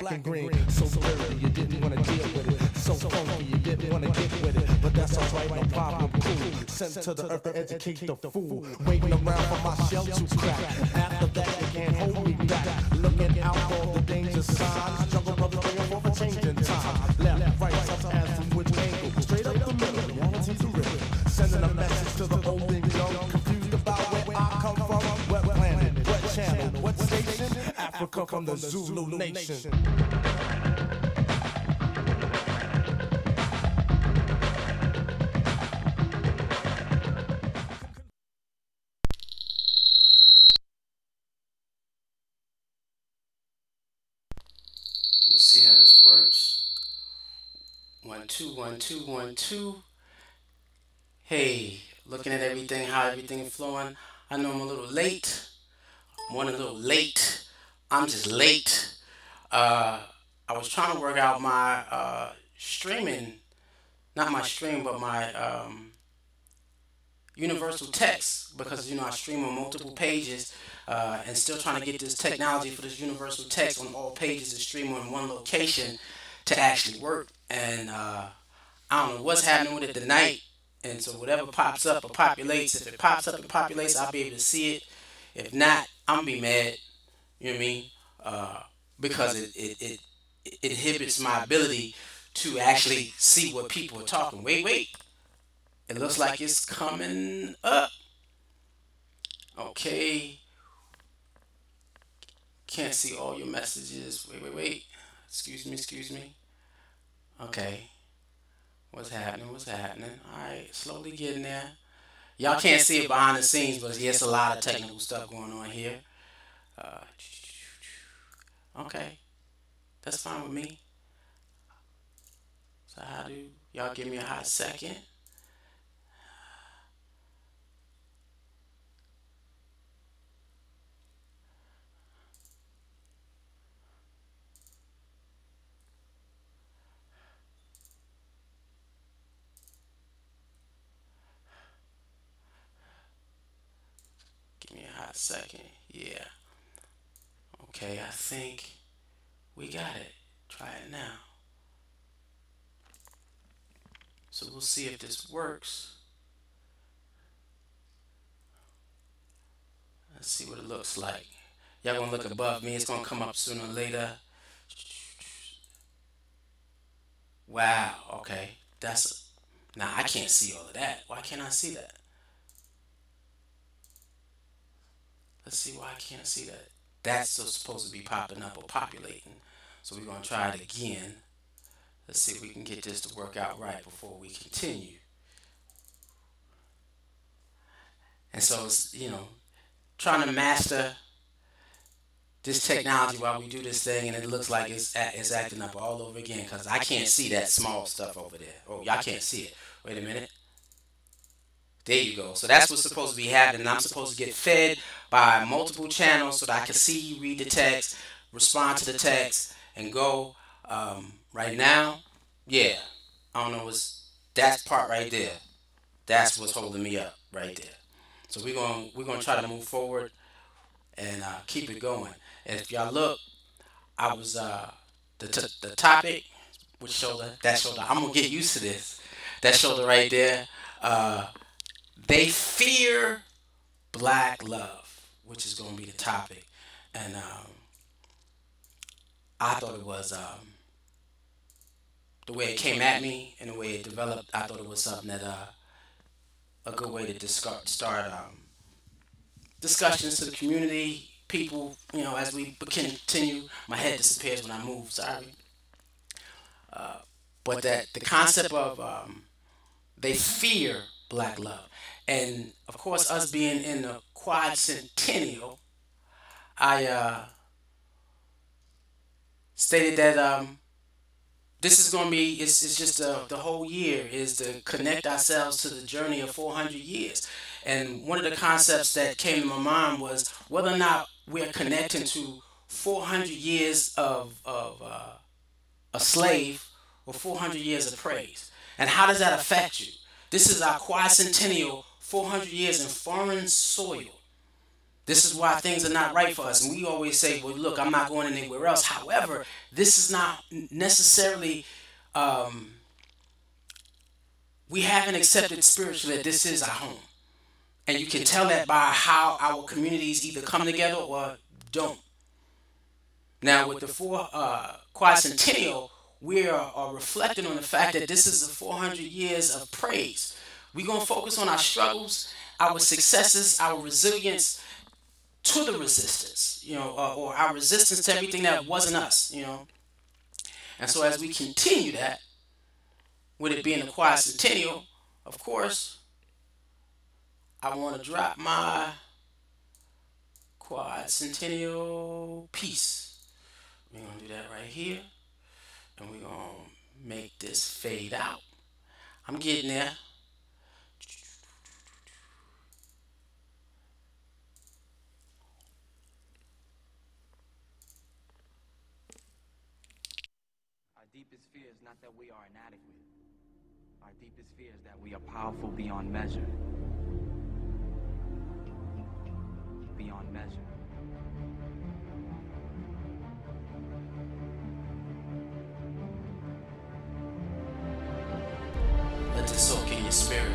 black and green. So dirty, you didn't want to deal with it. So funky, you didn't want to get with it. But that's alright, no problem, cool. Sent to the earth to educate the fool. Waiting around for my shell to crack. After that, you can't hold me back. Looking out for the danger signs. Jungle brothers bringing for a change in time. Left, right, up, and from which angle. Straight up the middle, reality's the river. Sending a message to the old and young. Confused about where I come from. What planet, what channel, what station? Africa from the Zulu nation. Let's see how this works. 1 2 1 2 1 2. Hey, looking at everything, how everything is flowing. I know I'm a little late. I'm a little late. I'm just late. I was trying to work out my streaming, not my stream, but my universal text, because I stream on multiple pages, and still trying to get this technology for this universal text on all pages to stream on one location to actually work. And I don't know what's happening with it tonight, and so whatever pops up or populates, if it pops up and populates, I'll be able to see it. If not, I'm gonna be mad. You know what I mean? Because it inhibits my ability to actually see what people are talking. Wait. It looks like it's coming up. Okay. Can't see all your messages. Wait. Excuse me. Okay. What's happening? Alright, slowly getting there. Y'all can't see it behind the scenes, but yes, a lot of technical stuff going on here. Okay. That's fine with me. So how do y'all give me a hot second? Give me a hot second. Yeah. Okay, I think we got it. Try it now. So we'll see if this works. Let's see what it looks like. Y'all gonna look above me. It's gonna come up sooner or later. Wow. Okay. Now I can't see all of that. Why can't I see that? Let's see why I can't see that. That's still supposed to be popping up or populating. So we're going to try it again. Let's see if we can get this to work out right before we continue. And so it's, trying to master this technology while we do this thing, and it looks like it's acting up all over again because I can't see that small stuff over there. Oh, y'all can't see it. Wait a minute. There you go. So that's what's supposed to be happening. I'm supposed to get fed by multiple channels so that I can see you, read the text, respond to the text, and go. Right now, yeah, I don't know that part right there. That's what's holding me up right there. So we're gonna try to move forward and keep it going. And if y'all look, I was the topic, which shoulder, that shoulder. I'm gonna get used to this. That shoulder right there. They fear black love, which is going to be the topic. And I thought it was, the way it came at me and the way it developed, I thought it was something that, a good way to start discussions to the community, people, as we continue. My head disappears when I move, sorry. But that the concept of they fear black love. And of course, us being in the quadcentennial, I stated that this is going to be, it's just the whole year is to connect ourselves to the journey of 400 years. And one of the concepts that came to my mind was whether or not we're connecting to 400 years of a slave or 400 years of praise. And how does that affect you? This is our quadcentennial, 400 years in foreign soil This is why things are not right for us. And we always say, well, look, I'm not going anywhere else. However, this is not necessarily, we haven't accepted spiritually that this is our home. And you can tell that by how our communities either come together or don't. Now, with the quadcentennial, we are reflecting on the fact that this is the 400 years of praise. We're going to focus on our struggles, our successes, our resilience to the resistance, or our resistance to everything that wasn't us. And so as we continue that, with it being a quadcentennial, of course, I want to drop my quadcentennial piece. We're going to do that right here. And we're going to make this fade out. I'm getting there. Our deepest fear is not that we are inadequate. Our deepest fear is that we are powerful beyond measure. Beyond measure. Let this soak in your spirit.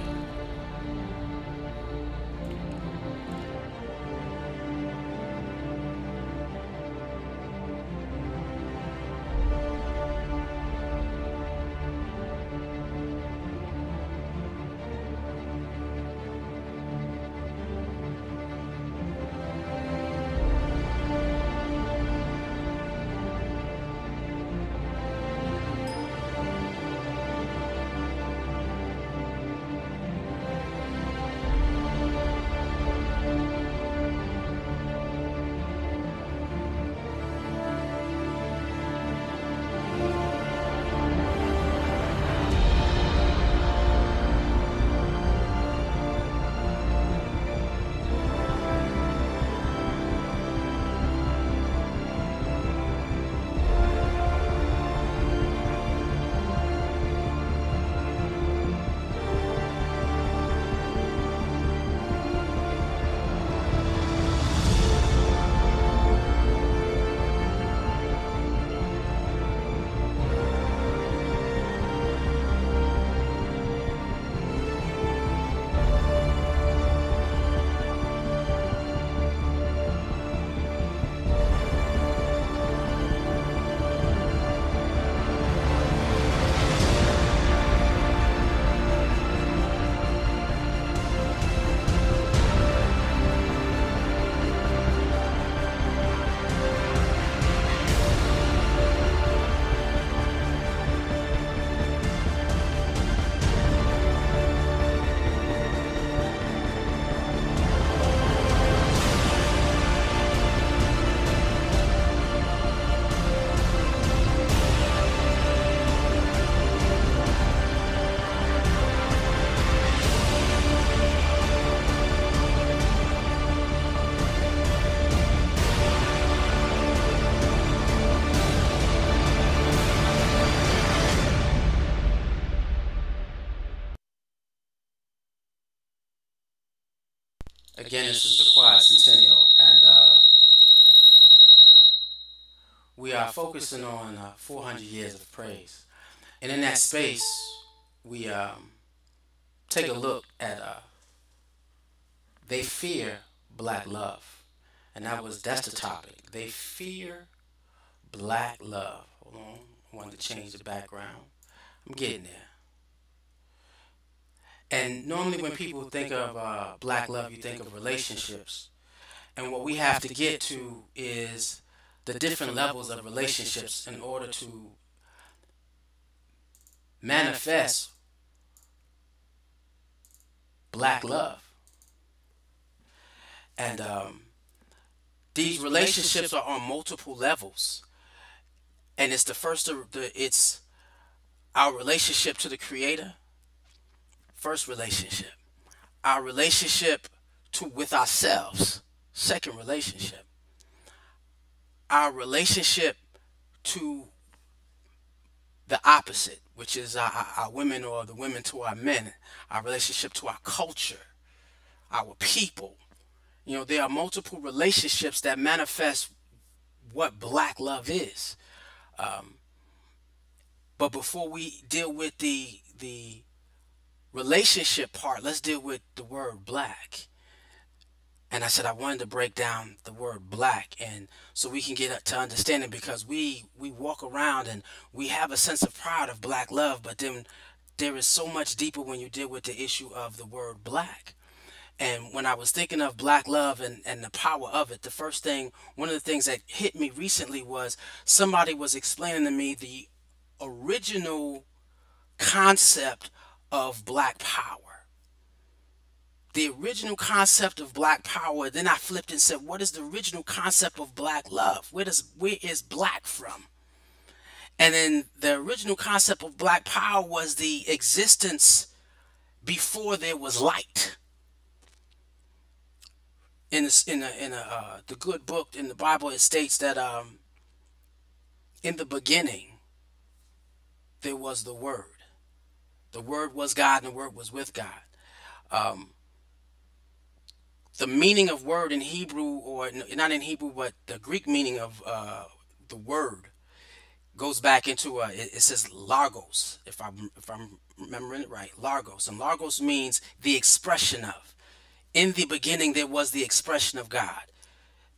Again, this is the quadcentennial, and we are focusing on 400 years of praise. And in that space, we take a look at they fear black love, and that's the topic. They fear black love. Hold on, I wanted to change the background. I'm getting there. And normally when people think of black love, you think of relationships. And what we have to get to is the different levels of relationships in order to manifest black love. And these relationships are on multiple levels. And it's it's our relationship to the Creator. First relationship. Our relationship with ourselves. Second relationship. Our relationship to the opposite, which is our women, or the women to our men. Our relationship to our culture, our people, You know, there are multiple relationships that manifest what black love is. Um, but before we deal with the relationship part, let's deal with the word black. And I said I wanted to break down the word black, and so we can get to understanding, because we walk around and we have a sense of pride of black love, but then there is so much deeper when you deal with the issue of the word black. And when I was thinking of black love and the power of it, the first thing, one of the things that hit me recently was somebody was explaining to me the original concept of black power. The original concept of black power. Then I flipped and said, what is the original concept of black love? Where is black from? And then the original concept of black power was the existence before there was light. In the good book in the Bible, it states that in the beginning there was the Word. The Word was God, and the Word was with God. The meaning of word in Hebrew, or not in Hebrew, but the Greek meaning of the word goes back into it says largos, if I'm remembering it right, largos, and largos means the expression of. In the beginning there was the expression of God.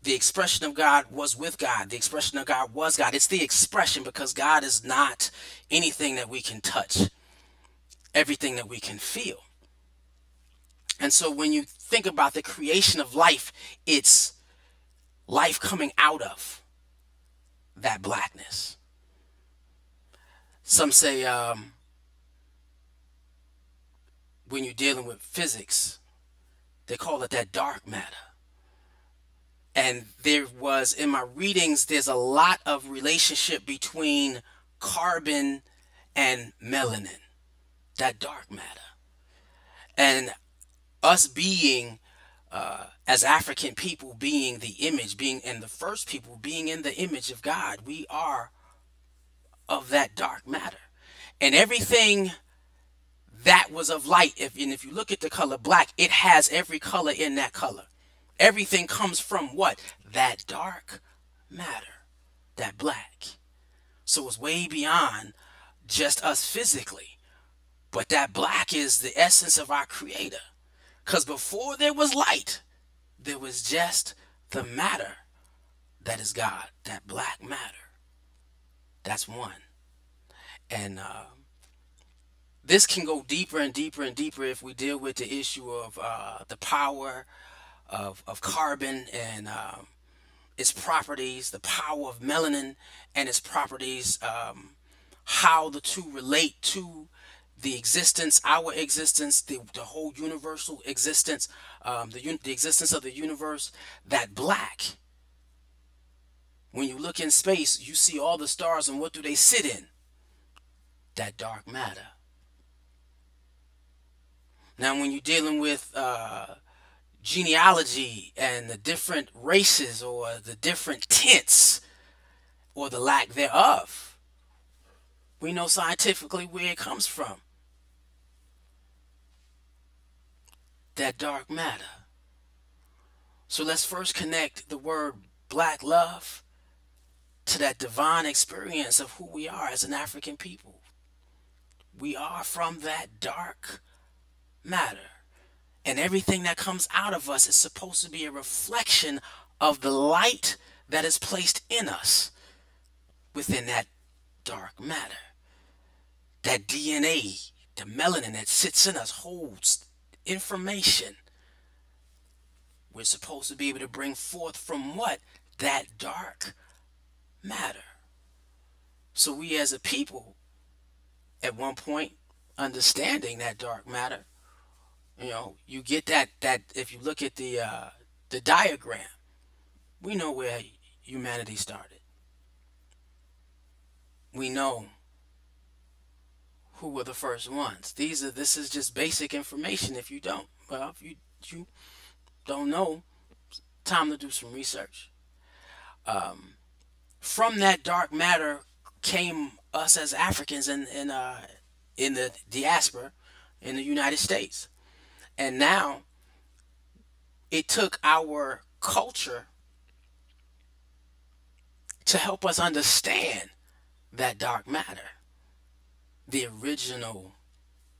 The expression of God was with God. The expression of God was God. It's the expression, because God is not anything that we can touch, everything that we can feel. And so when you think about the creation of life, it's life coming out of that blackness. Some say when you're dealing with physics, they call it that dark matter. And there was, in my readings, there's a lot of relationship between carbon and melanin, that dark matter. And us being, as African people, being the image, being in the first people, being in the image of God, we are of that dark matter. And everything that was of light, if you look at the color black, it has every color in that color. Everything comes from what? That dark matter, that black. So it's way beyond just us physically. But that black is the essence of our Creator. Because before there was light, there was just the matter that is God, that black matter. That's one. And this can go deeper and deeper and deeper if we deal with the issue of the power of carbon and its properties, the power of melanin and its properties, how the two relate to the existence, our existence, the whole universal existence, the existence of the universe. That black, when you look in space, you see all the stars, and what do they sit in? That dark matter. Now when you're dealing with genealogy and the different races or the different tints or the lack thereof, we know scientifically where it comes from. That dark matter. So let's first connect the word black love to that divine experience of who we are as an African people. We are from that dark matter. And everything that comes out of us is supposed to be a reflection of the light that is placed in us within that dark matter. That DNA, the melanin that sits in us, holds information. We're supposed to be able to bring forth from what? That dark matter. So we as a people, at one point, understanding that dark matter, you get that if you look at the diagram, we know where humanity started. We know who were the first ones. This is just basic information. If you don't, well, if you don't know, time to do some research. From that dark matter came us as Africans in the diaspora in the United States. And now it took our culture to help us understand that dark matter, the original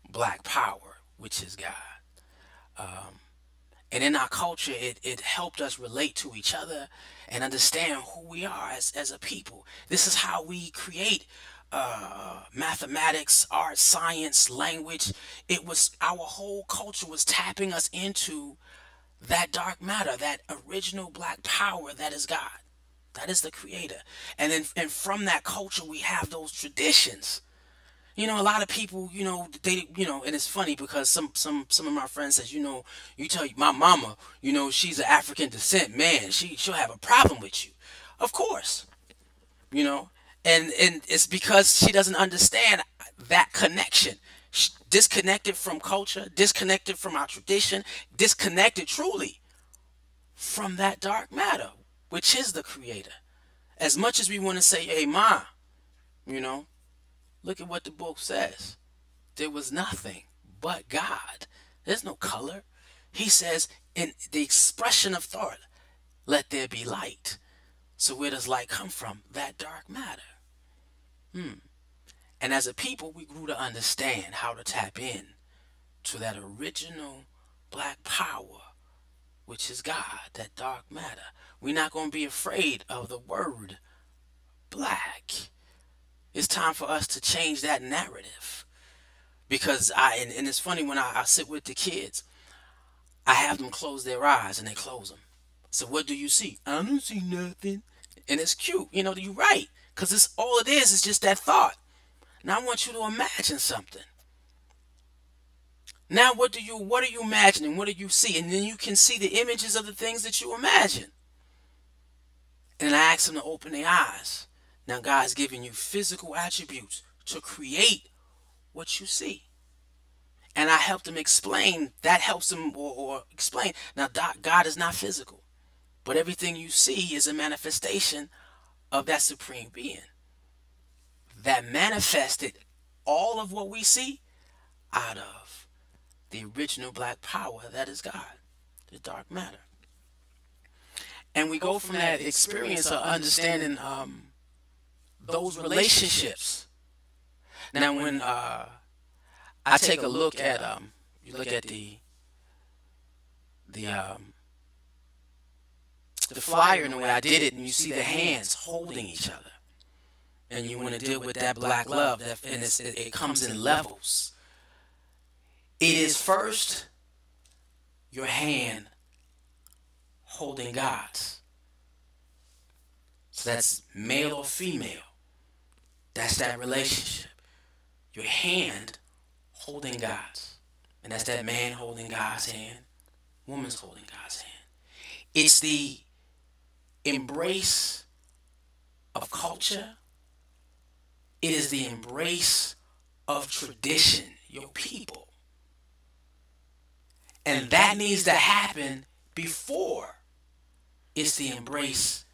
black power, which is God. And in our culture, it helped us relate to each other and understand who we are as a people. This is how we create mathematics, art, science, language. It was our whole culture was tapping us into that dark matter, that original black power that is God. That is the creator. And from that culture we have those traditions. You know, a lot of people, and it's funny because some of my friends says, you tell my mama, she's of African descent, man, she'll have a problem with you. Of course, you know, and it's because she doesn't understand that connection. Disconnected from culture, disconnected from our tradition, disconnected truly from that dark matter, which is the creator. As much as we want to say, hey, ma, you know, look at what the book says. There was nothing but God. There's no color. He says in the expression of thought, let there be light. So where does light come from? That dark matter. And as a people, we grew to understand how to tap in to that original black power, which is God, that dark matter. We're not going to be afraid of the word black. It's time for us to change that narrative. Because and it's funny when I sit with the kids, I have them close their eyes and they close them. So what do you see? I don't see nothing. And it's cute, you're right. Because it's all it is just that thought. Now I want you to imagine something. Now what are you imagining? What do you see? And then you can see the images of the things that you imagine. And I ask them to open their eyes. Now God's giving you physical attributes to create what you see. And I help them explain. That helps them or explain. Now God is not physical. But everything you see is a manifestation of that supreme being. That manifested all of what we see out of the original black power that is God, the dark matter. And we go from that experience of understanding those relationships. Now when I take a look at you look at the flyer in the way I did it, and you see the hands holding each other. And you want to deal with that black love, and it comes in levels. It is first your hand holding God's. So that's male or female. That's that relationship. Your hand holding God's. And that's that man holding God's hand, woman's holding God's hand. It's the embrace of culture. It is the embrace of tradition, your people. And that needs to happen before it's the embrace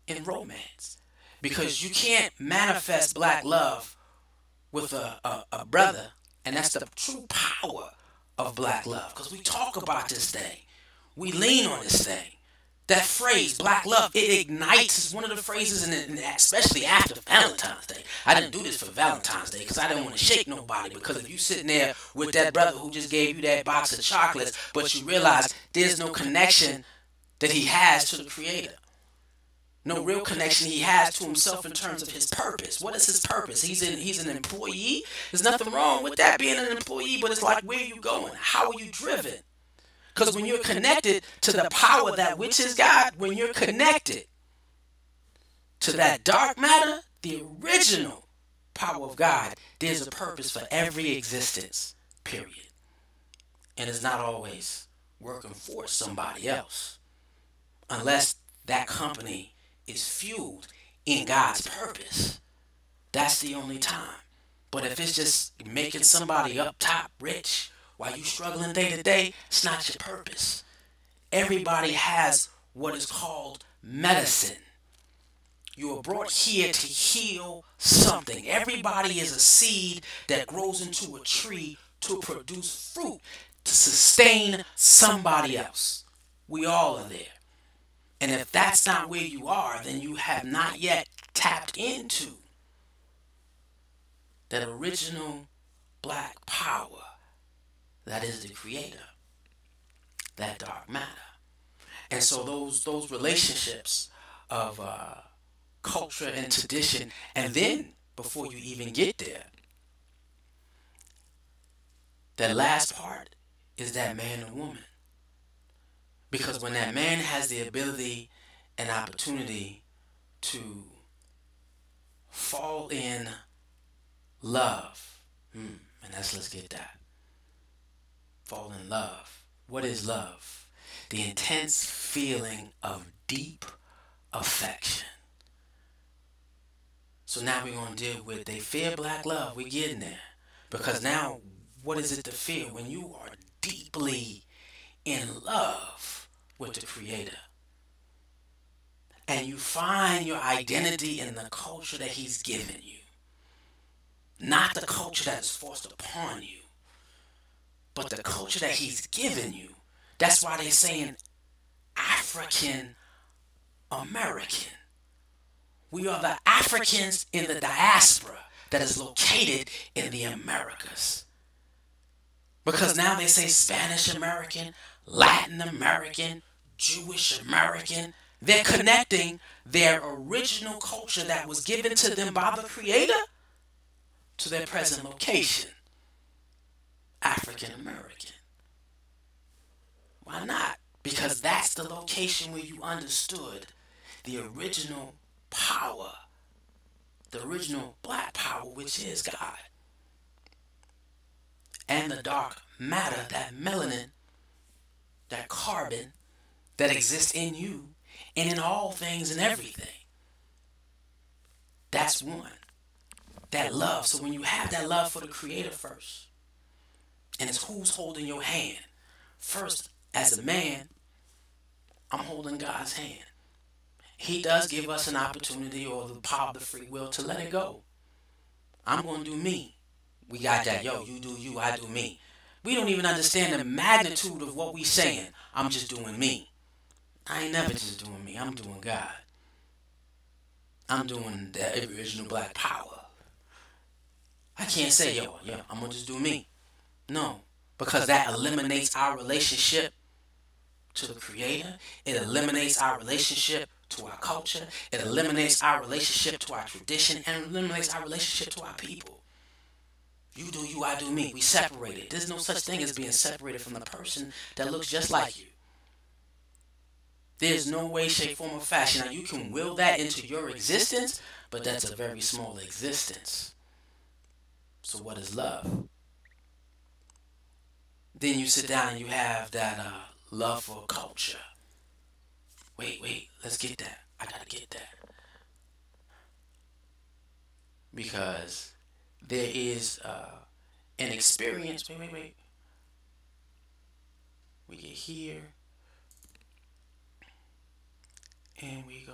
in romance. Because you can't manifest black love with a brother, and that's the true power of black love. Because we talk about this thing. We lean on this thing. That phrase, black love, it ignites. It's one of the phrases, especially after Valentine's Day. I didn't do this for Valentine's Day because I didn't want to shake nobody. Because if you sitting there with that brother who just gave you that box of chocolates, but you realize there's no connection that he has to the Creator. No real connection he has to himself in terms of his purpose. What is his purpose? He's an employee. There's nothing wrong with that being an employee, but it's like, where are you going? How are you driven? Because when you're connected to the power that which is God, when you're connected to that dark matter, the original power of God, there's a purpose for every existence, period. And it's not always working for somebody else. Unless that company is fueled in God's purpose. That's the only time. But if it's just making somebody up top rich, while you struggling day to day, it's not your purpose. Everybody has what is called medicine. You are brought here to heal something. Everybody is a seed that grows into a tree to produce fruit, to sustain somebody else. We all are there. And if that's not where you are, then you have not yet tapped into that original black power that is the creator, that dark matter. And so those relationships of culture and tradition, and then before you even get there, that last part is that man and woman. Because when that man has the ability and opportunity to fall in love, and let's get that. Fall in love. What is love? The intense feeling of deep affection. So now we're going to deal with, they fear black love. We're getting there. Because now, what is it to fear when you are deeply in love with the Creator? And you find your identity in the culture that He's given you. Not the culture that is forced upon you, but the culture that He's given you. That's why they're saying African American. We are the Africans in the diaspora that is located in the Americas. Because now they say Spanish American, Latin American, Jewish American. They're connecting their original culture that was given to them by the Creator to their present location. African American. Why not? Because that's the location where you understood the original power, the original black power, which is God. And the dark matter, that melanin, that carbon that exists in you and in all things and everything. That's one. That love. So when you have that love for the Creator first, and it's who's holding your hand. First, as a man, I'm holding God's hand. He does give us an opportunity or the power of the free will to let it go. I'm going to do me. We got that. Yo, you do you, I do me. We don't even understand the magnitude of what we saying. I'm just doing me. I ain't never just doing me. I'm doing God. I'm doing the original black power. I can't say, yo, I'm going to just do me. No, because that eliminates our relationship to the Creator. It eliminates our relationship to our culture. It eliminates our relationship to our tradition, and eliminates our relationship to our people. You do you, I do me. We separated. There's no such thing as being separated from the person that looks just like you. There's no way, shape, form, or fashion. Now you can will that into your existence, but that's a very small existence. So what is love? Then you sit down and you have that love for culture. Wait, let's get that. I gotta get that. Because there is an experience. Wait. We get here. And we go.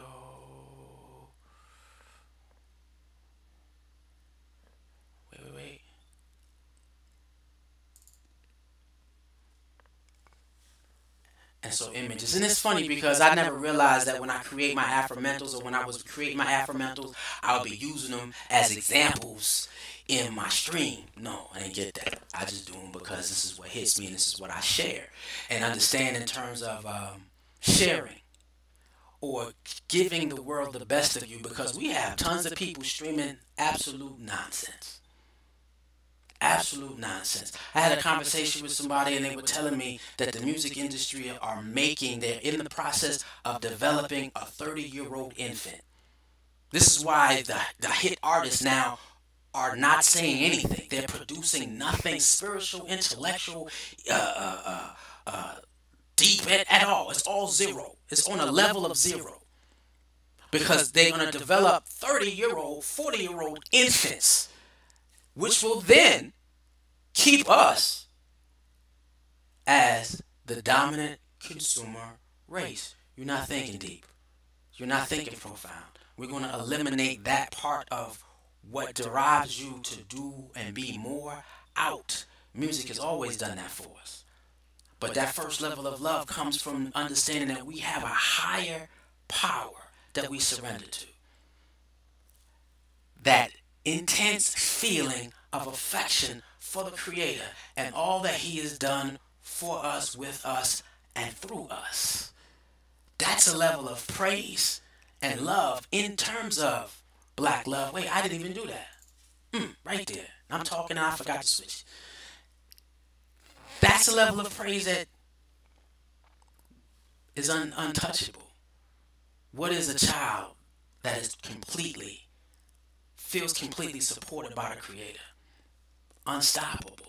Wait. And so images. And it's funny because I never realized that when I create my affirmentals, or when I was creating my affirmentals, I would be using them as examples in my stream. No, I didn't get that. I just do them because this is what hits me and this is what I share. And understand in terms of sharing or giving the world the best of you, because we have tons of people streaming absolute nonsense. Absolute nonsense. I had a conversation with somebody and they were telling me that the music industry they're in the process of developing a 30-year-old infant. This is why the hit artists now are not saying anything. They're producing nothing spiritual, intellectual, deep at all. It's all zero. It's on a level of zero. Because they're going to develop 30-year-old, 40-year-old infants, which will then keep us as the dominant consumer race. You're not thinking deep. You're not thinking profound. We're going to eliminate that part of what derives you to do and be more out. Music has always done that for us. But that first level of love comes from understanding that we have a higher power that we surrender to. That intense feeling of affection for the Creator and all that He has done for us, with us, and through us. That's a level of praise and love in terms of black love. Wait, I didn't even do that. Right there. I'm talking and I forgot to switch. That's a level of praise that is untouchable. What is a child that is feels completely supported by the Creator? Unstoppable.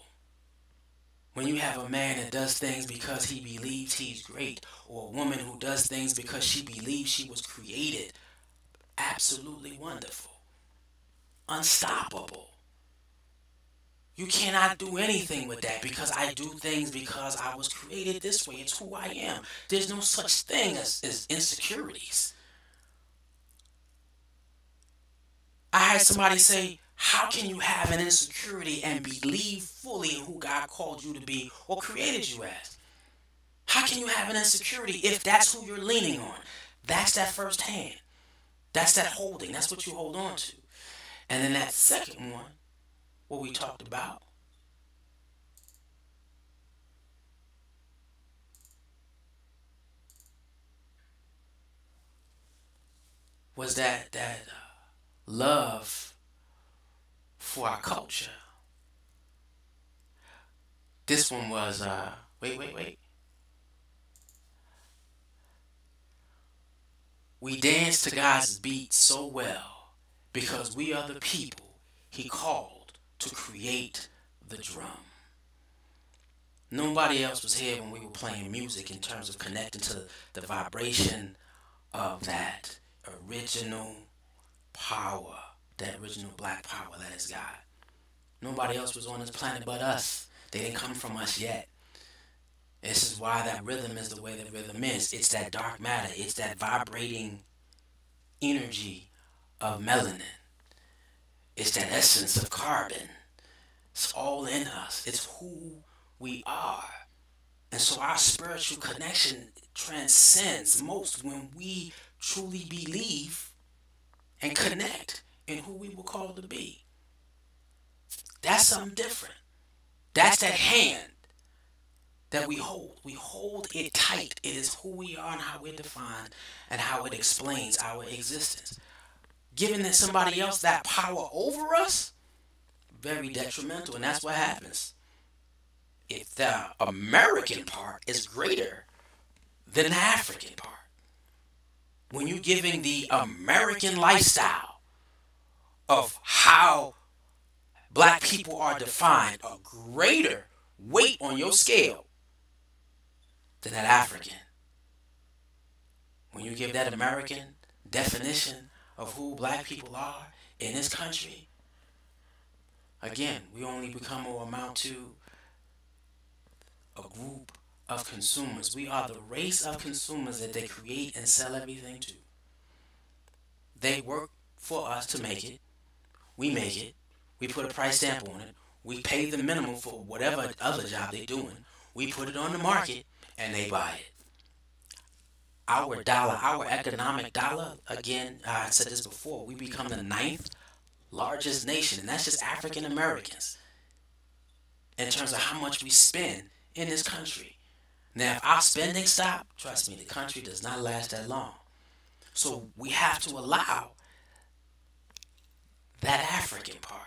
When you have a man that does things because he believes he's great, or a woman who does things because she believes she was created, absolutely wonderful. Unstoppable. You cannot do anything with that because I do things because I was created this way. It's who I am. There's no such thing as insecurities. I had somebody say, how can you have an insecurity and believe fully in who God called you to be or created you as? How can you have an insecurity if that's who you're leaning on? That's that first hand. That's that holding. That's what you hold on to. And then that second one, what we talked about, was that love for our culture. This one was, wait. We dance to God's beat so well because we are the people He called to create the drum. Nobody else was here when we were playing music in terms of connecting to the vibration of that original power, that original black power that is God. Nobody else was on this planet but us. They didn't come from us yet. This is why that rhythm is the way that rhythm is. It's that dark matter. It's that vibrating energy of melanin. It's that essence of carbon. It's all in us. It's who we are. And so our spiritual connection transcends most when we truly believe and connect in who we were called to be. That's something different. That's that hand that we hold. We hold it tight. It is who we are and how we're defined and how it explains our existence. Giving somebody else that power over us, very detrimental, and that's what happens. If the American part is greater than the African part, when you're giving the American lifestyle of how black people are defined a greater weight on your scale than that African. When you give that American definition of who black people are in this country, again, we only become or amount to a group of consumers. We are the race of consumers that they create and sell everything to. They work for us to make it. We make it. We put a price stamp on it. We pay the minimum for whatever other job they're doing. We put it on the market and they buy it. Our dollar, our economic dollar, again, I said this before, we become the 9th largest nation, and that's just African Americans in terms of how much we spend in this country. Now, if our spending stop, trust me, the country does not last that long. So we have to allow that African part,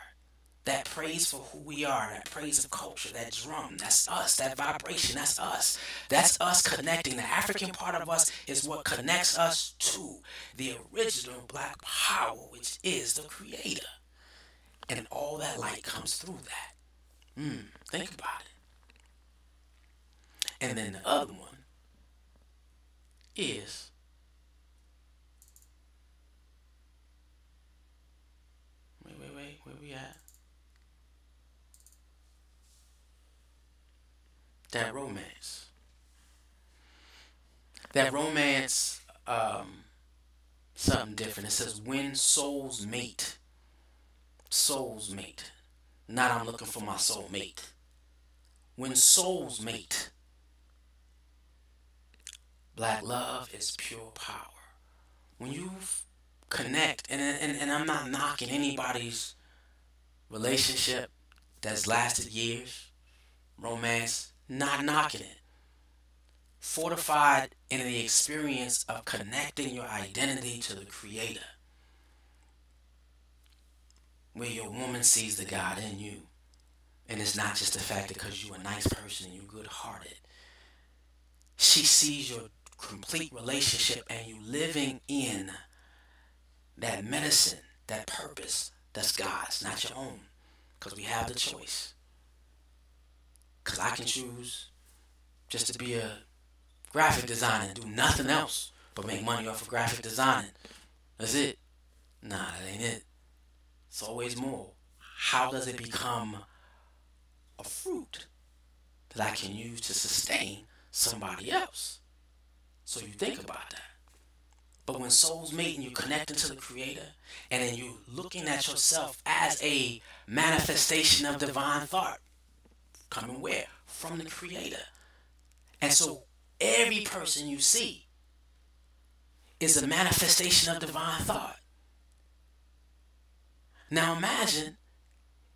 that praise for who we are, that praise of culture, that drum, that's us, that vibration, that's us. That's us connecting. The African part of us is what connects us to the original black power, which is the Creator. And all that light comes through that. Think about it. And then the other one is wait, where we at? That romance. That romance, something different. It says, when souls mate. Souls mate. Not I'm looking for my soul mate. When souls mate. Black love is pure power. When you connect, and I'm not knocking anybody's relationship that's lasted years, romance, not knocking it. Fortified in the experience of connecting your identity to the Creator, where your woman sees the God in you. And it's not just the fact that because you're a nice person and you're good-hearted. She sees your complete relationship and you living in that medicine, that purpose that's God's, not your own. Because we have the choice. Because I can choose just to be a graphic designer and do nothing else but make money off of graphic designing. That's it. Nah, that ain't it. It's always more. How does it become a fruit that I can use to sustain somebody else? So you think about that. But when souls meet and you connecting to the Creator, and then you looking at yourself as a manifestation of divine thought, coming where? From the Creator. And so every person you see is a manifestation of divine thought. Now imagine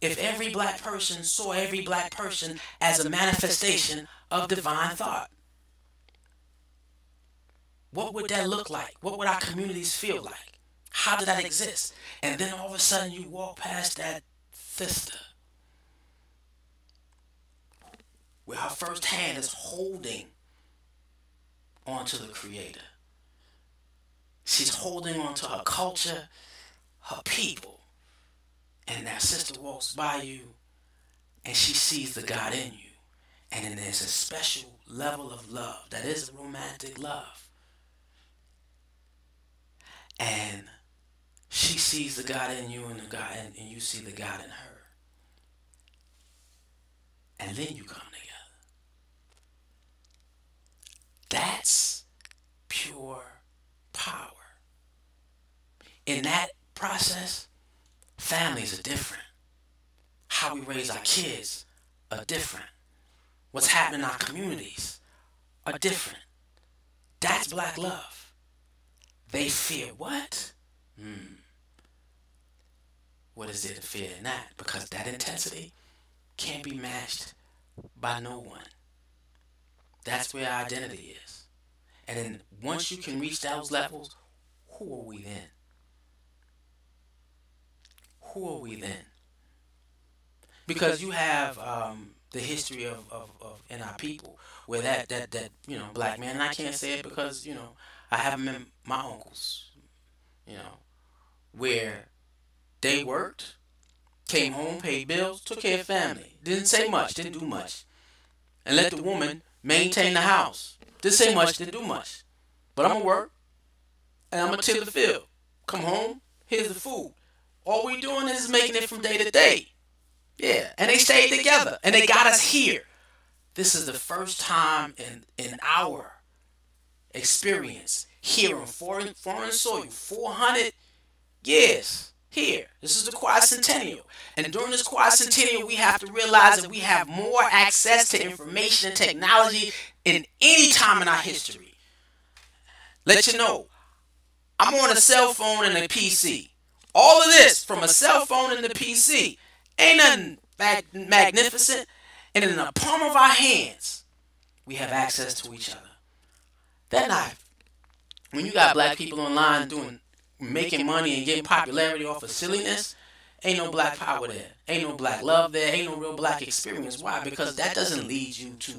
if every black person saw every black person as a manifestation of divine thought. What would that look like? What would our communities feel like? How did that exist? And then all of a sudden you walk past that sister where her first hand is holding onto the Creator. She's holding onto her culture, her people. And that sister walks by you and she sees the God in you. And then there's a special level of love that is a romantic love. And she sees the God in you and the God and you see the God in her. And then you come together. That's pure power. In that process, families are different. How we raise our kids are different. What's happening in our communities are different. That's black love. They fear what? What is there to fear in that? Because that intensity can't be matched by no one. That's where our identity is. And then once you can reach those levels, who are we then? Who are we then? Because you have the history of in our people where that black man, and I can't say it because I have them in my uncles, where they worked, came home, paid bills, took care of family, didn't say much, didn't do much, and let the woman maintain the house. Didn't say much, didn't do much, but I'm gonna work and I'm gonna till the field. Come home, here's the food. All we doing is making it from day to day. Yeah, and they stayed together, and they got us here. This is the first time in our experience here on foreign soil, 400 years here. This is the quadcentennial. And during this quadcentennial, we have to realize that we have more access to information and technology in any time in our history. Let you know, I'm on a cell phone and a PC. All of this from a cell phone and a PC. Ain't nothing magnificent. And in the palm of our hands, we have access to each other. That night, when you got black people online making money and getting popularity off of silliness, ain't no black power there. Ain't no black love there. Ain't no real black experience. Why? Because that doesn't lead you to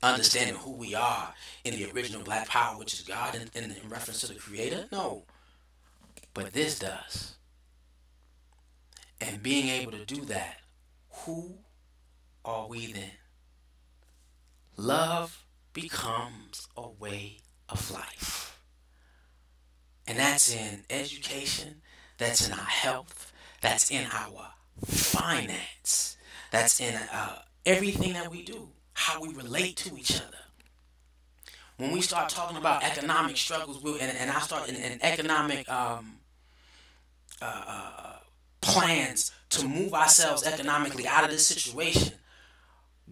understanding who we are in the original black power, which is God, in reference to the Creator. No. But this does. And being able to do that, who are we then? Love becomes a way of life. And that's in education, that's in our health, that's in our finance, that's in everything that we do, how we relate to each other. When we start talking about economic struggles, and I start in economic plans to move ourselves economically out of this situation,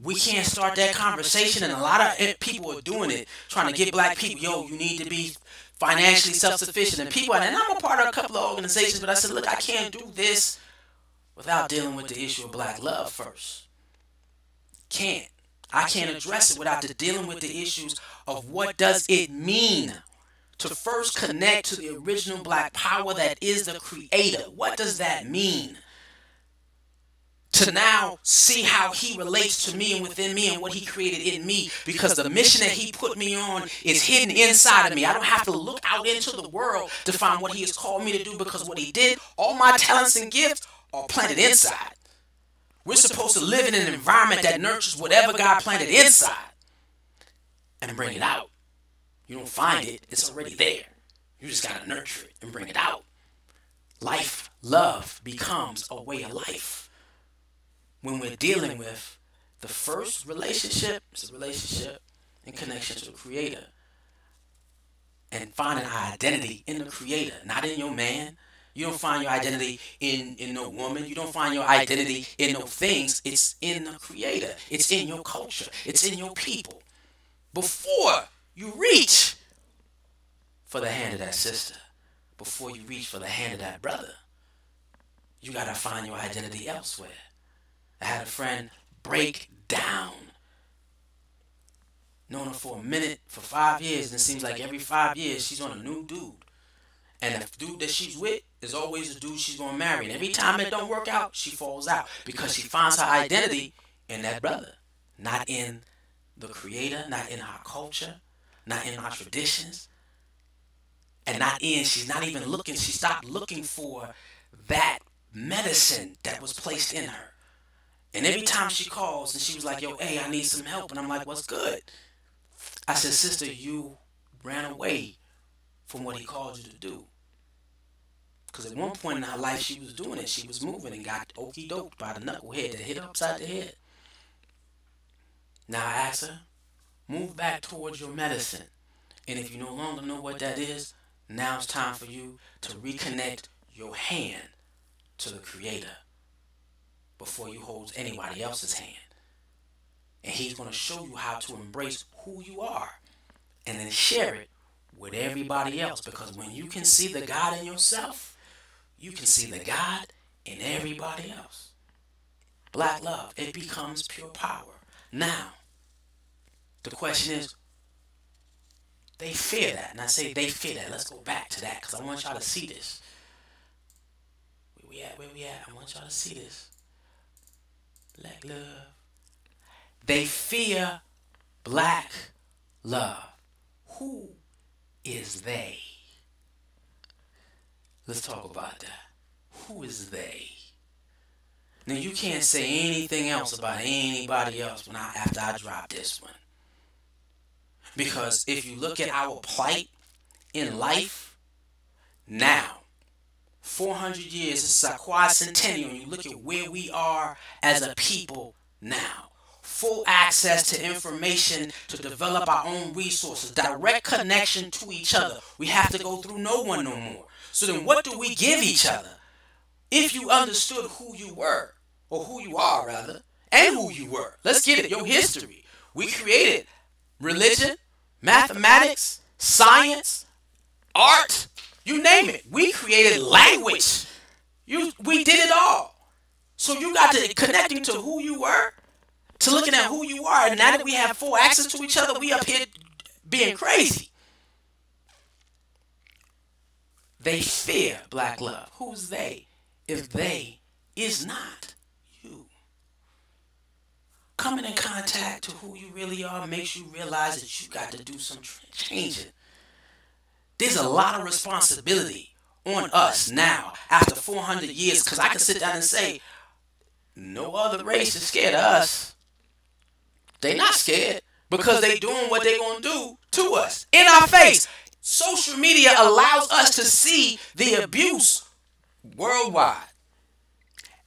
we can't start that conversation, and a lot of people are doing it, trying to get black people, yo, you need to be financially self-sufficient, and people, and I'm a part of a couple of organizations, but I said, look, I can't do this without dealing with the issue of black love first. I can't address it without dealing with the issues of what does it mean to first connect to the original black power that is the creator. What does that mean? To now see how he relates to me and within me and what he created in me, because the mission that he put me on is hidden inside of me. I don't have to look out into the world to find what he has called me to do, because what he did, all my talents and gifts are planted inside. We're supposed to live in an environment that nurtures whatever God planted inside and bring it out. You don't find it, it's already there. You just got to nurture it and bring it out. Life, love becomes a way of life. When we're dealing with the first relationship, it's a relationship in connection to the Creator. And finding our identity in the Creator, not in your man. You don't find your identity in no woman. You don't find your identity in no things. It's in the Creator. It's in your culture. It's in your people. Before you reach for the hand of that sister, before you reach for the hand of that brother, you got to find your identity elsewhere. I had a friend break down. Known her for a minute, for 5 years, and it seems like every 5 years she's on a new dude. And the dude that she's with is always the dude she's going to marry. And every time it don't work out, she falls out, because she finds her identity in that brother, not in the Creator, not in our culture, not in our traditions, and she's not even looking, she stopped looking for that medicine that was placed in her. And every time she calls and she was like, yo, hey, I need some help. And I'm like, what's good? I said, sister, you ran away from what he called you to do. Because at one point in her life, she was doing it. She was moving and got okey-doked by the knucklehead that hit her upside the head. Now I asked her, move back towards your medicine. And if you no longer know what that is, now it's time for you to reconnect your hand to the Creator before you hold anybody else's hand. And he's going to show you how to embrace who you are and then share it with everybody else. Because when you can see the God in yourself, you can see the God in everybody else. Black love, it becomes pure power. Now, the question is, they fear that. And I say they fear that. Let's go back to that, because I want y'all to see this. Where we at? I want y'all to see this. Black love. They fear black love. Who is they? Let's talk about that. Who is they? Now you can't say anything else about anybody else after I drop this one. Because if you look at our plight in life now, 400 years, this is our quadcentennial, and you look at where we are as a people now. Full access to information to develop our own resources, direct connection to each other. We have to go through no one no more. So then what do we give each other? If you understood who you were, or who you are rather, and who you were. Let's get it, your history. We created religion, mathematics, science, art, you name it. We created language. We did it all. So you got to connecting to who you were, to looking at who you are, and now that we have full access to each other, we up here being crazy. They fear black love. Who's they? If they is not you. Coming in contact to who you really are makes you realize that you got to do some changing. There's a lot of responsibility on us now after 400 years, because I can sit down and say, no other race is scared of us. They not scared because they doing what they gonna do to us in our face. Social media allows us to see the abuse worldwide,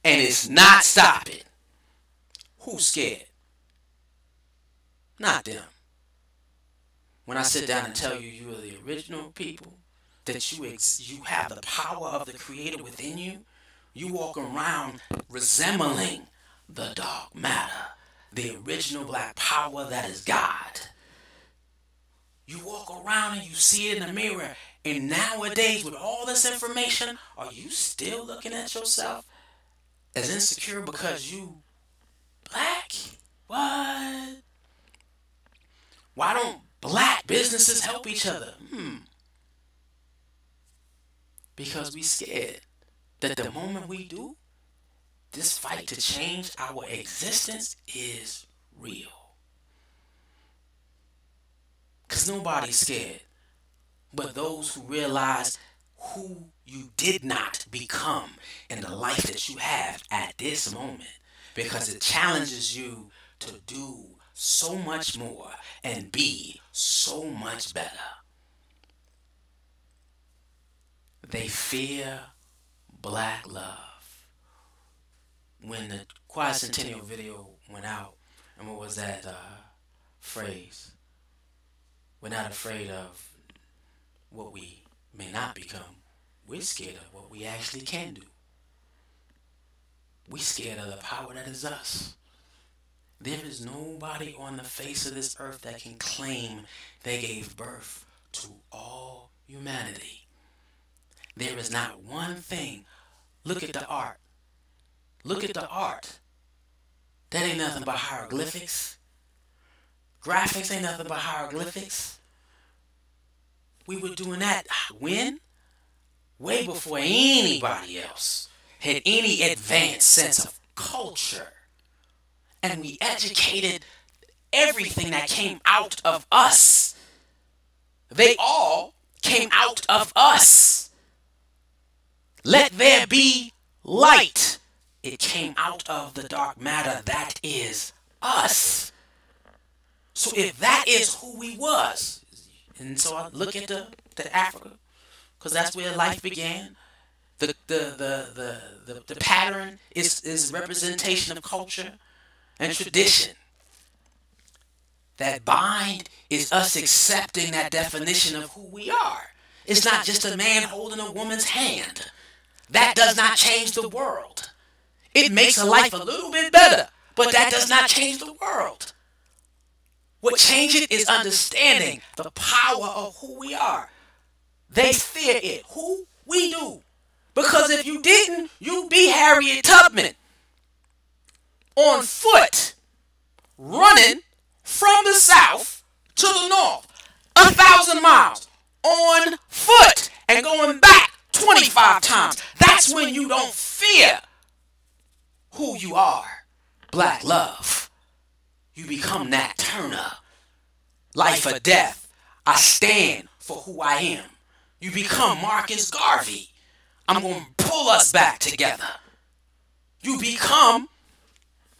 and it's not stopping. Who's scared? Not them. When I sit down and tell you you are the original people, that you have the power of the Creator within you, you walk around resembling the dark matter, the original black power that is God. You walk around and you see it in the mirror, and nowadays with all this information, are you still looking at yourself as insecure because you black? What? Why don't black businesses help each other? Because we scared that the moment we do, this fight to change our existence is real. Because nobody's scared but those who realize who you did not become in the life that you have at this moment. Because it challenges you to do so much more and be so much better. They fear black love. When the Quadcentennial video went out, and what was that phrase? We're not afraid of what we may not become. We're scared of what we actually can do. We're scared of the power that is us. There is nobody on the face of this earth that can claim they gave birth to all humanity. There is not one thing. Look at the art. Look at the art. That ain't nothing but hieroglyphics. Graphics ain't nothing but hieroglyphics. We were doing that when? Way before anybody else had any advanced sense of culture. And we educated everything that came out of us. They all came out of us. Let there be light. It came out of the dark matter that is us. So if that is who we was, and so I look at the Africa, because that's where life began. The pattern is representation of culture and tradition. That bind is us accepting that definition of who we are. It's not just a man holding a woman's hand. That does not change the world. It makes a life a little bit better, but that does not change the world. What changes it is understanding the power of who we are. They fear it. Who? We do. Because if you didn't, you'd be Harriet Tubman on foot, running from the south to the north, 1,000 miles on foot and going back 25 times. That's when you don't fear who you are. Black love. You become Nat Turner. Life or death. I stand for who I am. You become Marcus Garvey. I'm going to pull us back together. You become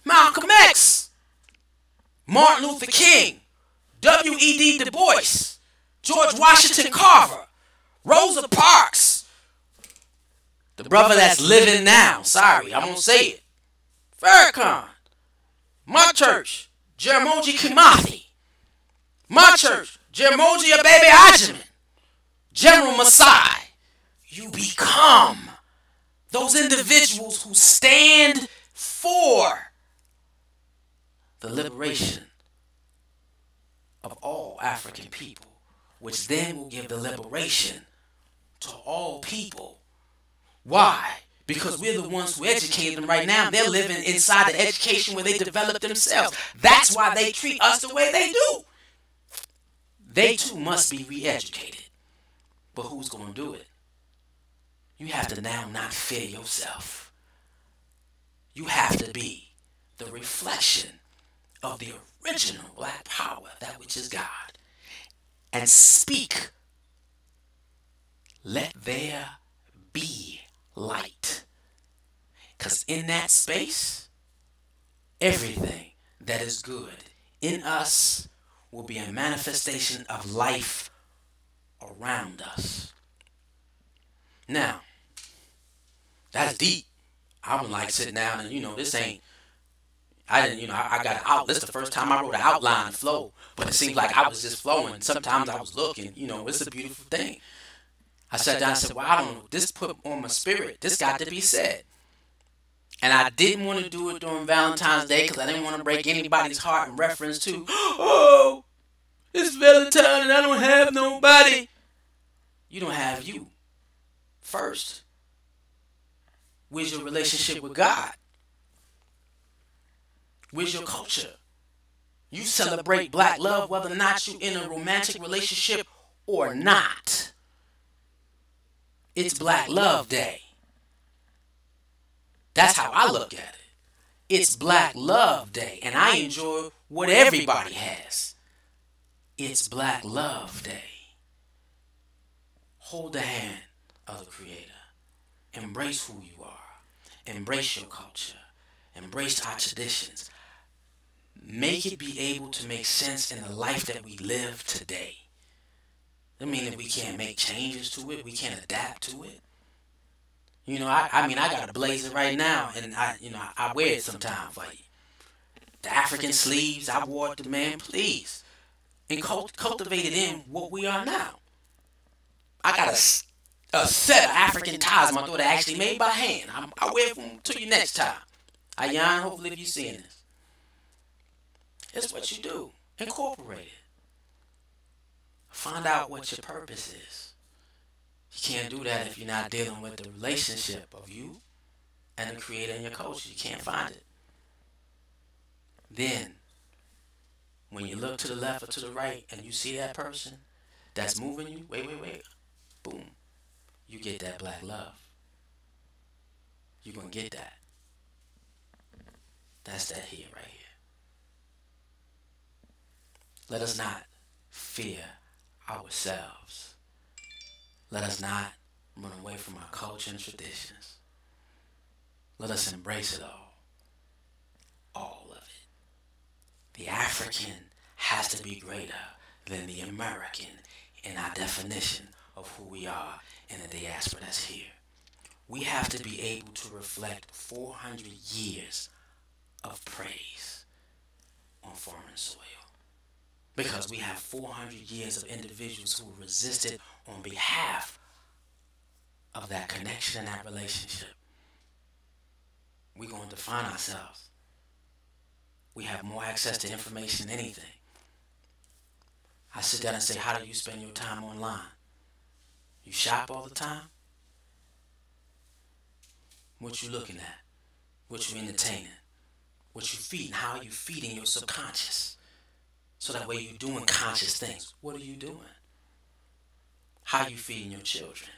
Malcolm X, Martin Luther King, W.E.B. Du Bois, George Washington Carver, Rosa Parks, the brother that's living now. Sorry, I'm going to say it. Farrakhan, my church, Jaramogi Kimathi, my church, Jaramogi Abebe Ajamin, General Masai. You become those individuals who stand for the liberation of all African people, which then will give the liberation to all people. Why? Because we're the ones who educated them right now. They're living inside the education where they develop themselves. That's why they treat us the way they do. They too must be re-educated. But who's going to do it? You have to now not fear yourself. You have to be the reflection of the original black power, that which is God. And speak, let there be light. Because in that space, everything that is good in us will be a manifestation of life around us. Now, that's deep. I would like sitting down and, this ain't, I got an out. This is the first time I wrote an outline flow, but it seemed like I was just flowing. Sometimes I was looking, it's a beautiful thing. I sat down and said, well, I don't know, this put on my spirit. This got to be said. And I didn't want to do it during Valentine's Day because I didn't want to break anybody's heart in reference to, oh, it's Valentine and I don't have nobody. You don't have you first. Where's your relationship with God? Where's your culture? You celebrate black love whether or not you're in a romantic relationship or not. It's Black Love Day. That's how I look at it. It's Black Love Day, and I enjoy what everybody has. It's Black Love Day. Hold the hand of the Creator. Embrace who you are. Embrace your culture. Embrace our traditions. Make it be able to make sense in the life that we live today. Doesn't mean that we can't make changes to it. We can't adapt to it. You know, I mean, I got a blazer right now, and I wear it sometime for you. The African sleeves, I wore it to man, please. And cultivated in what we are now. I got a set of African ties my daughter actually made by hand. I'll wear them to you next time. Ayan, hopefully if you're seeing this. It's what you do. Incorporate it. Find out what your purpose is. You can't do that if you're not dealing with the relationship of you and the Creator and your culture. You can't find it. Then, when you look to the left or to the right and you see that person that's moving you, wait, boom, you get that black love. You're going to get that. That's that here, right here. Let us not fear ourselves. Let us not run away from our culture and traditions. Let us embrace it all of it. The African has to be greater than the American in our definition of who we are in the diaspora that's here. We have to be able to reflect 400 years of praise on foreign soil. Because we have 400 years of individuals who resisted on behalf of that connection and that relationship. We're going to define ourselves. We have more access to information than anything. I sit down and say, how do you spend your time online? You shop all the time? What you looking at? What you entertaining? What you feeding? How are you feeding your subconscious? So that way you're doing conscious things. What are you doing? How are you feeding your children?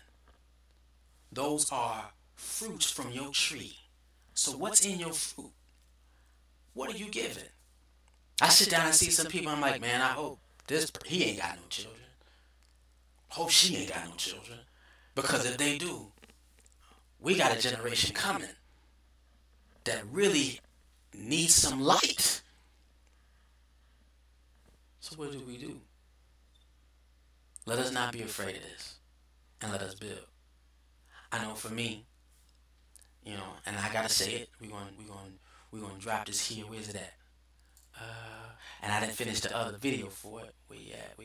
Those are fruits from your tree. So what's in your fruit? What are you giving? I sit down and see some people, I'm like, man, I hope he ain't got no children. Hope she ain't got no children. Because if they do, we got a generation coming that really needs some light. So what do? Let us not be afraid of this, and let us build. I know for me, you know, and I gotta say it. We're gonna drop this here. Where's it at? And I didn't finish the other video for it. Where you at?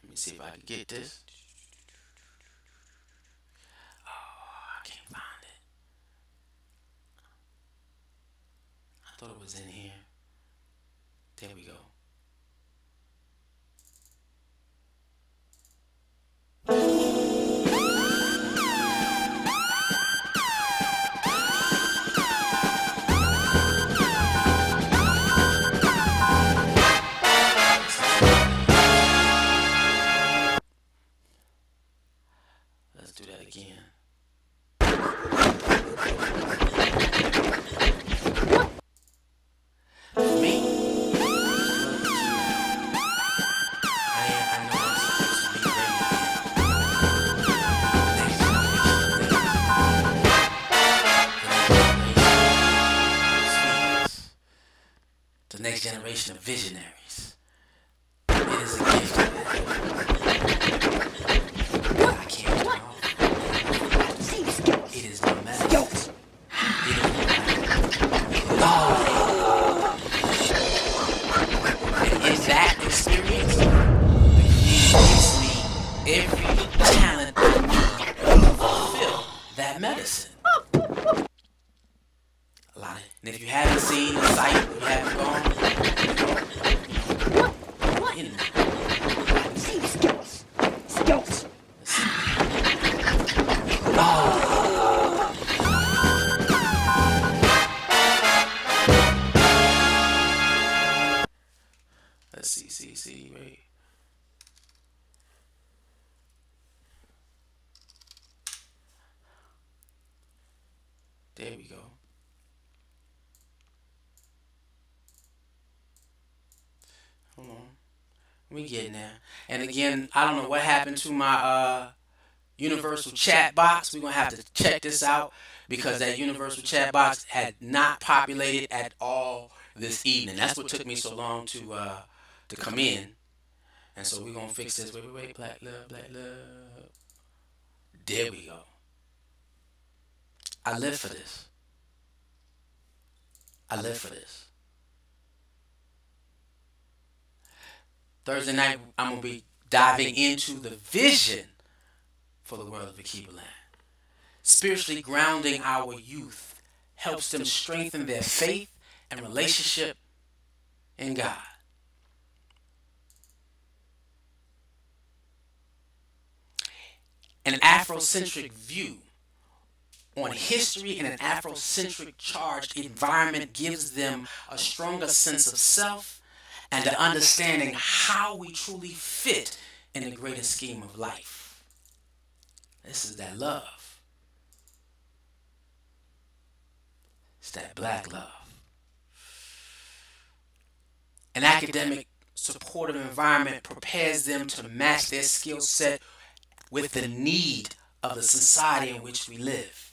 Let me see if I can get this. Oh, I can't find it. I thought it was in here. There we go. Let's do that again. Next generation of visionaries. It is a gift that I can't turn off. It is no medicine. It is and in that experience, the Creator gives me every talent I need to fulfill that medicine. And if you haven't seen the site, you haven't gone. In Skills. Skills. Let's see, wait. There we go. Hold on. We getting there. And again, I don't know what happened to my universal chat box. We're going to have to check this out because that universal chat box had not populated at all this evening. That's what took me so long to come in. And so we're going to fix this. Wait. Black love, black love. There we go. I live for this. I live for this. Thursday night, I'm going to be diving into the vision for the world of Akiba Land. Spiritually grounding our youth helps them strengthen their faith and relationship in God. An Afrocentric view on history in an Afrocentric charged environment gives them a stronger sense of self and an understanding how we truly fit in the greater scheme of life. This is that love. It's that black love. An academic supportive environment prepares them to match their skill set with the need of the society in which we live.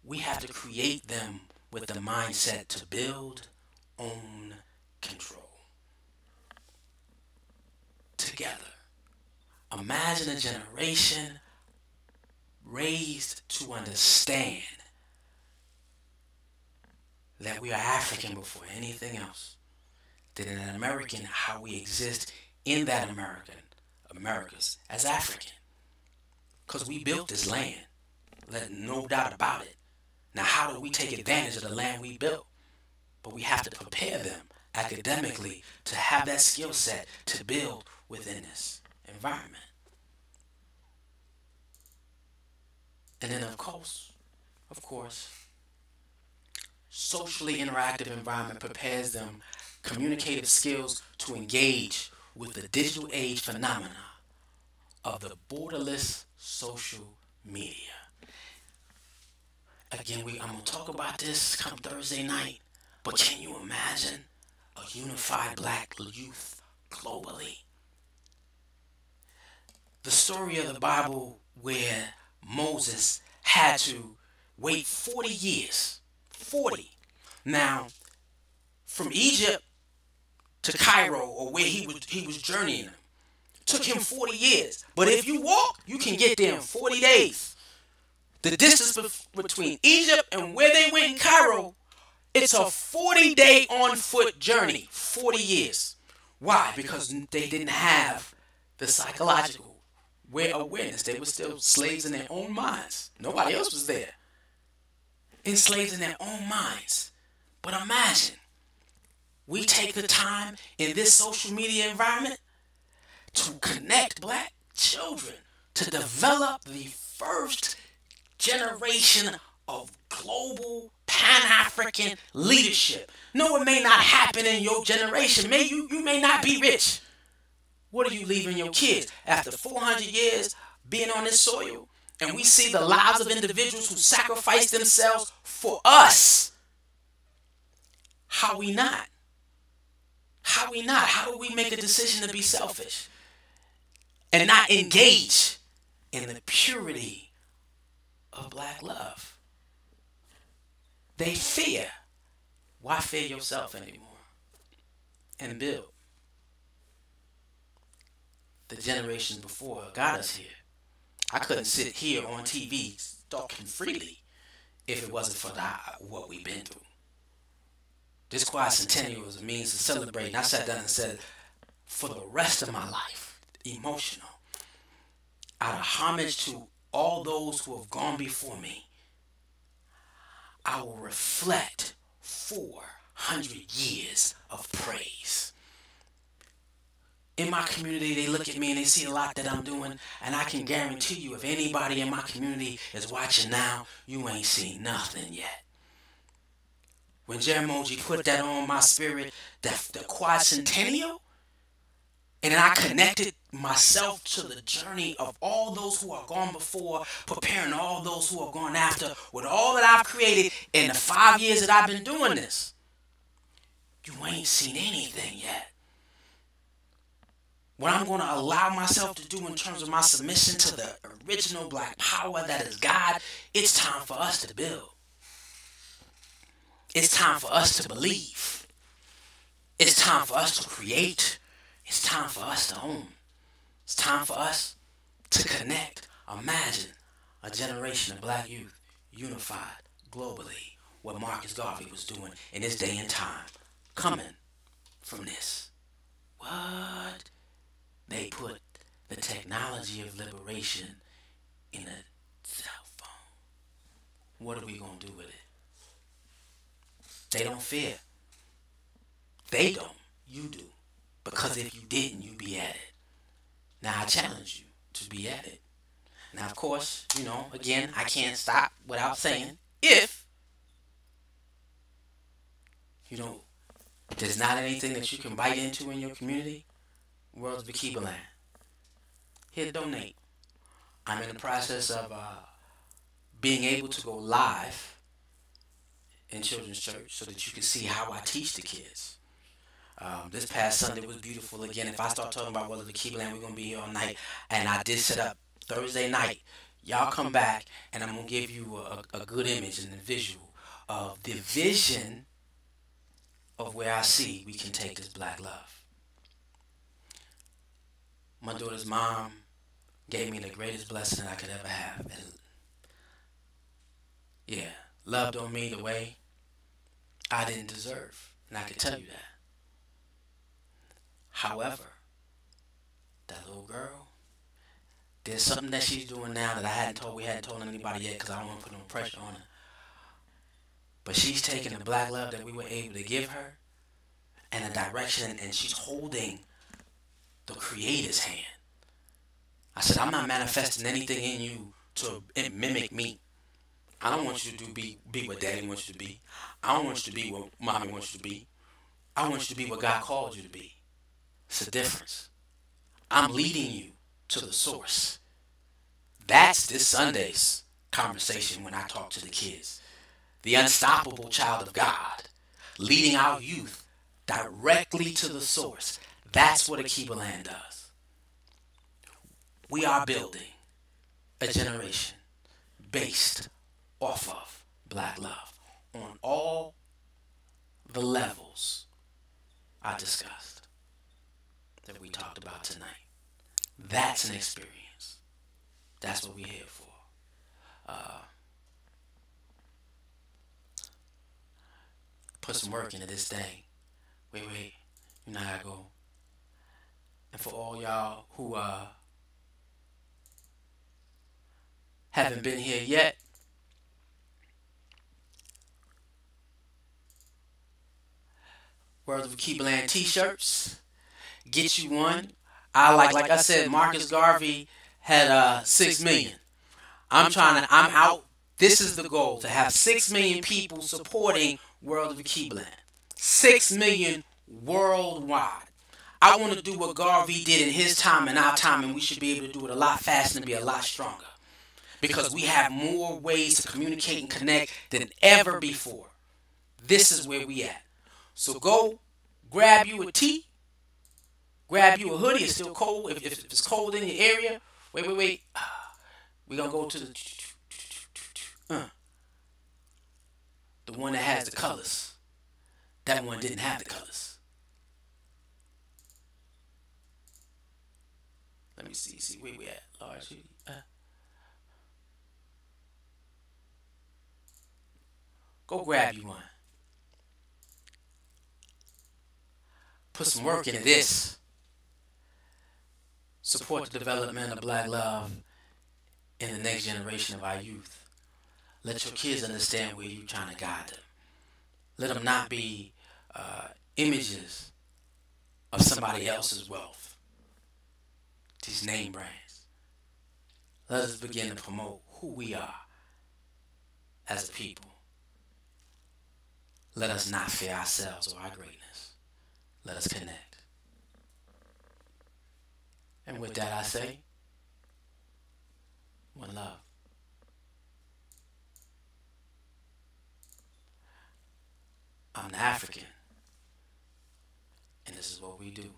We have to create them with the mindset to build, own, control. Together. Imagine a generation raised to understand that we are African before anything else. That in an American, how we exist in that Americas as African. Because we built this land. There's no doubt about it. Now, how do we take advantage of the land we built? But we have to prepare them academically to have that skill set to build within this environment. And then, of course, socially interactive environment prepares them communicative skills to engage with the digital age phenomena of the borderless social media. Again, I'm going to talk about this come Thursday night, but can you imagine a unified black youth globally? The story of the Bible where Moses had to wait 40 years. 40. Now, from Egypt to Cairo, or where he was journeying, took him 40 years. But if you walk, you can get there in 40 days. The distance between Egypt and where they went in Cairo, it's a 40-day on-foot journey. 40 years. Why? Because they didn't have the psychological awareness. They were still slaves in their own minds. Nobody else was there. Enslaved in their own minds. But imagine, we take the time in this social media environment to connect black children, to develop the first generation of global Pan-African leadership. No, it may not happen in your generation. You may not be rich. What are you leaving your kids? After 400 years being on this soil, and we see the lives of individuals who sacrifice themselves for us. How we not? How we not? How do we make a decision to be selfish and not engage in the purity of black love? They fear. Why fear yourself anymore? And build. The generations before got us here. I couldn't sit here on TV talking freely if it wasn't for what we've been through. This quadcentennial was a means to celebrate. And I sat down and said, for the rest of my life, emotional, out of homage to all those who have gone before me, I will reflect 400 years of praise. In my community, they look at me and they see a lot that I'm doing, and I can guarantee you, if anybody in my community is watching now, you ain't seen nothing yet. When Jeramoji put that on my spirit, the quadcentennial, and then I connected myself to the journey of all those who are gone before, preparing all those who are gone after, with all that I've created in the 5 years that I've been doing this. You ain't seen anything yet. What I'm going to allow myself to do in terms of my submission to the original black power that is God, it's time for us to build. It's time for us to believe. It's time for us to create. It's time for us to own. It's time for us to connect. Imagine a generation of black youth unified globally, what Marcus Garvey was doing in his day and time, coming from this. What? They put the technology of liberation in a cell phone. What are we going to do with it? They don't fear. They don't. You do. Because if you didn't, you'd be at it. Now I challenge you to be at it. Now, of course, again, I can't stop without saying, if, there's not anything that you can bite into in your community, World of Akiba Land, hit donate. I'm in the process of being able to go live in Children's Church so that you can see how I teach the kids. This past Sunday was beautiful. Again, if I start talking about World of Akiba Land, we're going to be here all night. And I did set up Thursday night. Y'all come back and I'm going to give you a good image and a visual of the vision of where I see we can take this black love. My daughter's mom gave me the greatest blessing that I could ever have. And yeah, loved on me the way I didn't deserve. And I can tell you that. However, that little girl, there's something that she's doing now that we hadn't told anybody yet because I don't want to put no pressure on her. But she's taking the black love that we were able to give her and a direction, and she's holding the Creator's hand. I said, I'm not manifesting anything in you to mimic me. I don't want you to be what Daddy wants you to be. I don't want you to be what Mommy wants you to be. I want you to be what God called you to be. It's a difference. I'm leading you to the source. That's this Sunday's conversation when I talk to the kids. The unstoppable child of God, leading our youth directly to the source. That's what Akiba Land does. We are building a generation based off of black love on all the levels I discussed that we talked about tonight. That's an experience. That's what we're here for. Put some work into this thing. Wait. You know how I go. And for all y'all who haven't been here yet, World of Akiba Land t-shirts. Get you one. Like I said, Marcus Garvey had 6 million. I'm out. This is the goal, to have 6 million people supporting World of Akiba Land. 6 million worldwide. I want to do what Garvey did in his time and our time, and we should be able to do it a lot faster and be a lot stronger. Because we have more ways to communicate and connect than ever before. This is where we at. So go grab you a tee. Grab you a hoodie. It's still cold. If it's cold in your area. Wait. We're going to go to the one that has the colors. That one didn't have the colors. Let me see where we at. Large hoodie. Go grab you one. Put some work into this. Support the development of black love in the next generation of our youth. Let your kids understand where you're trying to guide them. Let them not be images of somebody else's wealth. These name brands. Let us begin to promote who we are as a people. Let us not fear ourselves or our greatness. Let us connect. And with that I say, one love. I'm the African, and this is what we do.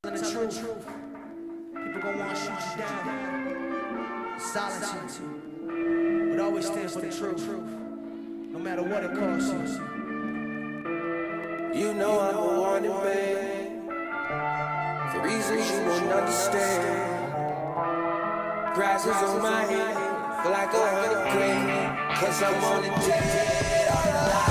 The truth. People gonna want to shoot you down, silence you, but always stand for the truth, no matter what it costs you. You know I'm a wanted man, for reasons you won't understand. Prices on my head, feel like 100 grand, 'cause I'm on the dead.